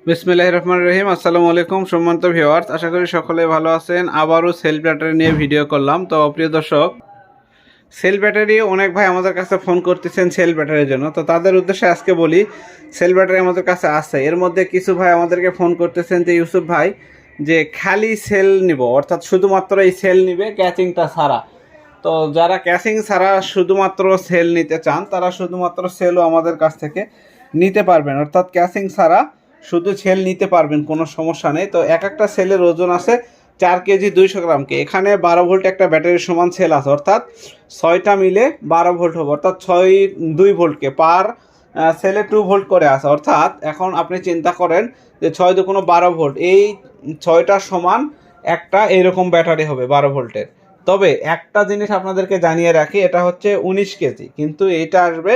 বিসমিল্লাহির রহমানির রহিম। আসসালামু আলাইকুম সম্মানিত ভিউয়ার্স, আশা করি সকলে ভালো আছেন। আবারও সেল ব্যাটারি নিয়ে ভিডিও করলাম। তো প্রিয় দর্শক, সেল ব্যাটারি অনেক ভাই আমাদের কাছে ফোন করতেছেন সেল ব্যাটারির জন্য। তো তাদের উদ্দেশ্যে আজকে বলি, সেল ব্যাটারি আমাদের কাছে আছে। এর মধ্যে কিছু ভাই আমাদেরকে ফোন করতেছেন যে ইউসুফ ভাই, যে খালি সেল নিব, অর্থাৎ শুধুমাত্র এই সেল নিবে, ক্যাচিংটা ছাড়া। তো যারা ক্যাচিং ছাড়া শুধুমাত্র সেল নিতে চান, তারা শুধুমাত্র সেলও আমাদের কাছ থেকে নিতে পারবেন, অর্থাৎ ক্যাচিং ছাড়া শুধু সেল নিতে পারবেন, কোনো সমস্যা নেই। তো এক একটা সেলের ওজন আছে 4 কেজি 200 গ্রামকে। এখানে 12 ভোল্ট একটা ব্যাটারির সমান সেল আছে, অর্থাৎ 6টা মিলে 12 ভোল্ট হবে, অর্থাৎ 2 ভোল্টকে পার সেলে 2 ভোল্ট করে আছে। অর্থাৎ এখন আপনি চিন্তা করেন যে 6 × 2 = 12 ভোল্ট, এই 6টার সমান একটা এইরকম ব্যাটারি হবে 12 ভোল্টের। তবে একটা জিনিস আপনাদেরকে জানিয়ে রাখি, এটা হচ্ছে 19 কেজি, কিন্তু এটা আসবে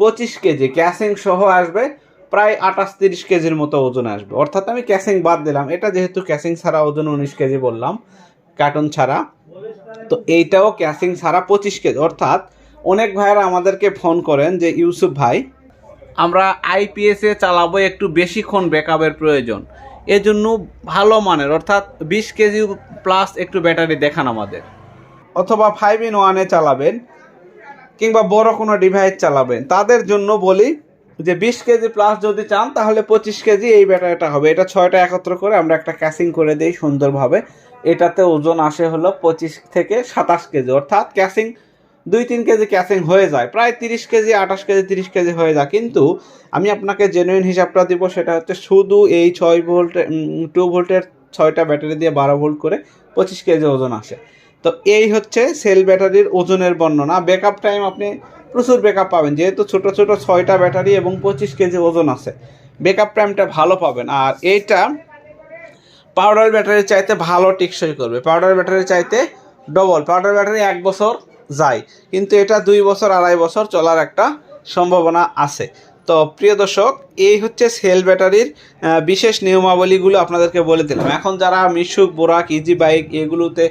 25 কেজি, ক্যাসিং সহ আসবে প্রায় 28-30 কেজির মতো ওজন আসবে। অর্থাৎ আমি ক্যাসিং বাদ দিলাম, এটা যেহেতু ক্যাসিং ছাড়া ওজন 19 কেজি বললাম, কার্টন ছাড়া। তো এইটাও ক্যাসিং ছাড়া 25 কেজি। অর্থাৎ অনেক ভাইয়েরা আমাদেরকে ফোন করেন যে ইউসুফ ভাই, আমরা আইপিএসে চালাবো, একটু বেশিক্ষণ ব্যাকআপের প্রয়োজন, এজন্য ভালো মানের অর্থাৎ 20 কেজি প্লাস একটু ব্যাটারি দেখান আমাদের। অথবা 5-in-1 চালাবেন, কিংবা বড় কোনো ডিভাইস চালাবেন, তাদের জন্য বলি যে 20 কেজি প্লাস যদি চান তাহলে 25 কেজি এই ব্যাটারিটা হবে। এটা 6টা একত্র করে আমরা একটা ক্যাসিং করে দিই সুন্দরভাবে। এটাতে ওজন আসে হলো 25 থেকে 27 কেজি, অর্থাৎ ক্যাসিং 2-3 কেজি ক্যাসিং হয়ে যায়, প্রায় 30 কেজি, 28 কেজি, 30 কেজি হয়ে যায়। কিন্তু আমি আপনাকে জেনুইন হিসাবটা দিব, সেটা হচ্ছে শুধু এই 6 ভোল্ট 2 ভোল্টের 6টা ব্যাটারি দিয়ে 12 ভোল্ট করে 25 কেজি ওজন আসে। তো এই হচ্ছে সেল ব্যাটারির ওজনের বর্ণনা। ব্যাকআপ টাইম আপনি প্রচুর ব্যাকআপ পাবেন, যেহেতু ছোট ছোট 6টা ব্যাটারি এবং 25 কেজি ওজন আছে, ব্যাকআপ টাইমটা ভালো পাবেন। আর এইটা পাউডার ব্যাটারির চাইতে ভালো টিকসই করবে, পাউডার ব্যাটারির চাইতে ডবল। পাউডার ব্যাটারি 1 বছর যায়, কিন্তু এটা 2 বছর 2.5 বছর চলার একটা সম্ভাবনা আছে। তো প্রিয় দর্শক, এই হচ্ছে সেল ব্যাটারির বিশেষ নিয়মাবলীগুলো আপনাদেরকে বলে দিলাম। এখন যারা মিশুক, বোরাক, ইজি বাইক এগুলোতে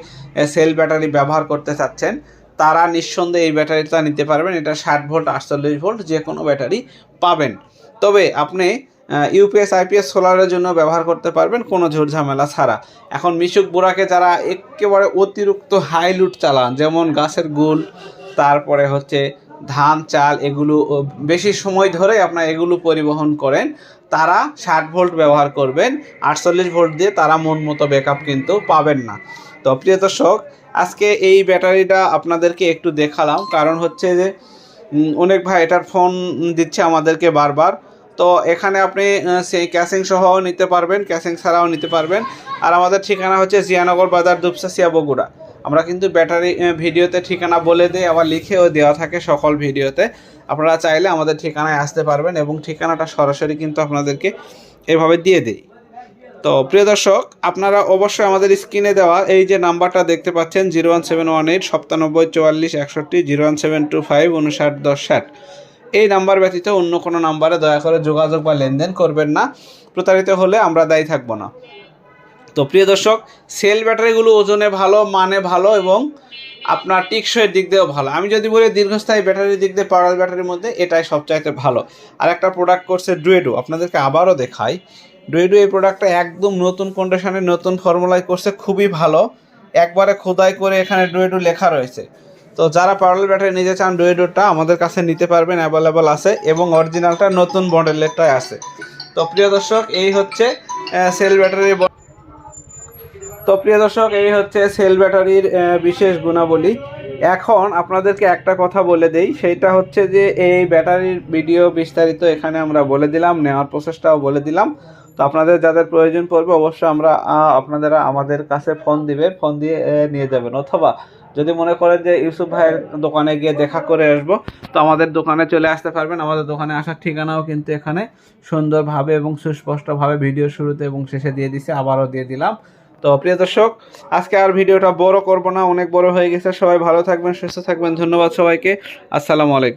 সেল ব্যাটারি ব্যবহার করতে চাচ্ছেন, তারা নিঃসন্দেহে এই ব্যাটারিটা নিতে পারবেন। এটা 60 ভোল্ট 48 ভোল্ট যে কোনো ব্যাটারি পাবেন। তবে আপনি ইউপিএস আইপিএস সোলারের জন্য ব্যবহার করতে পারবেন কোনো ঝুট ঝামেলা ছাড়া। এখন মিশুক, বোরাকে যারা একেবারে অতিরিক্ত হাই লুট চালান, যেমন গাছের গুল, তারপরে হচ্ছে ধান চাল, এগুলো বেশি সময় ধরে আপনার এগুলো পরিবহন করেন, তারা 60 ভোল্ট ব্যবহার করবেন। 48 ভোল্ট দিয়ে তারা মন মতো ব্যাকআপ কিন্তু পাবেন না। তো প্রিয় দর্শক, আজকে এই ব্যাটারিটা আপনাদেরকে একটু দেখালাম, কারণ হচ্ছে যে অনেক ভাই এটার ফোন দিচ্ছে আমাদেরকে বারবার। তো এখানে আপনি সেই ক্যাসিং সহও নিতে পারবেন, ক্যাসিং ছাড়াও নিতে পারবেন। আর আমাদের ঠিকানা হচ্ছে জিয়ানগর বাজার, দুপচাচিয়া, বগুড়া। আমরা কিন্তু ব্যাটারি ভিডিওতে ঠিকানা বলে দিই, আবার লিখেও দেওয়া থাকে সকল ভিডিওতে। আপনারা চাইলে আমাদের ঠিকানায় আসতে পারবেন, এবং ঠিকানাটা সরাসরি কিন্তু আপনাদেরকে এভাবে দিয়ে দিই। তো প্রিয় দর্শক, আপনারা অবশ্যই আমাদের স্ক্রিনে দেওয়া এই যে নাম্বারটা দেখতে পাচ্ছেন, 01718 97 44 61, 01725 59 10 60, এই নাম্বার ব্যতীত অন্য কোনো নাম্বারে দয়া করে যোগাযোগ বা লেনদেন করবেন না। প্রতারিত হলে আমরা দায়ী থাকবো না। তো প্রিয় দর্শক, সেল ব্যাটারিগুলো ওজনে ভালো, মানে ভালো, এবং আপনার টিকসইয়ের দিক দিয়েও ভালো। আমি যদি বলি দীর্ঘস্থায়ী ব্যাটারির দিক দিয়ে পাওয়ার ব্যাটারির মধ্যে এটাই সবচাইতে ভালো। আর একটা প্রোডাক্ট করছে ডুয়েডো, আপনাদেরকে আবারও দেখাই। ডুয়েডো এই প্রোডাক্টটা একদম নতুন কন্ডিশনে, নতুন ফর্মুলায় করছে, খুবই ভালো। একবারে খোদাই করে এখানে ডুয়েডো লেখা রয়েছে। তো যারা পাওয়ার ব্যাটারি নিতে চান, ডুয়েডোটা আমাদের কাছে নিতে পারবেন, অ্যাভেলেবল আছে, এবং অরিজিনালটা নতুন মডেলেরটাই আছে। তো প্রিয় দর্শক, এই হচ্ছে সেল ব্যাটারির সেল ব্যাটারির বিশেষ গুণাবলী। এখন আপনাদেরকে একটা কথা বলে দেই, সেইটা হচ্ছে যে এই ব্যাটারির ভিডিও বিস্তারিত এখানে আমরা বলে দিলাম, নেওয়ার প্রসেসটাও বলে দিলাম। তো আপনাদের যাদের প্রয়োজন পড়বে, অবশ্যই আপনারা আমাদের কাছে ফোন দিবেন, ফোন দিয়ে নিয়ে যাবেন। অথবা যদি মনে করেন যে ইউসুফ ভাইয়ের দোকানে গিয়ে দেখা করে আসবো, তো আমাদের দোকানে চলে আসতে পারবেন। আমাদের দোকানে আসার ঠিকানাও কিন্তু এখানে সুন্দরভাবে এবং সুস্পষ্টভাবে ভিডিও শুরুতে এবং শেষে দিয়ে দিছে, আবারও দিয়ে দিলাম। তো প্রিয় দর্শক, আজকে আর ভিডিওটা বড় করব না, অনেক বড় হয়ে গেছে। সবাই ভালো থাকবেন, সুস্থ থাকবেন। ধন্যবাদ সবাইকে। আসসালামু আলাইকুম।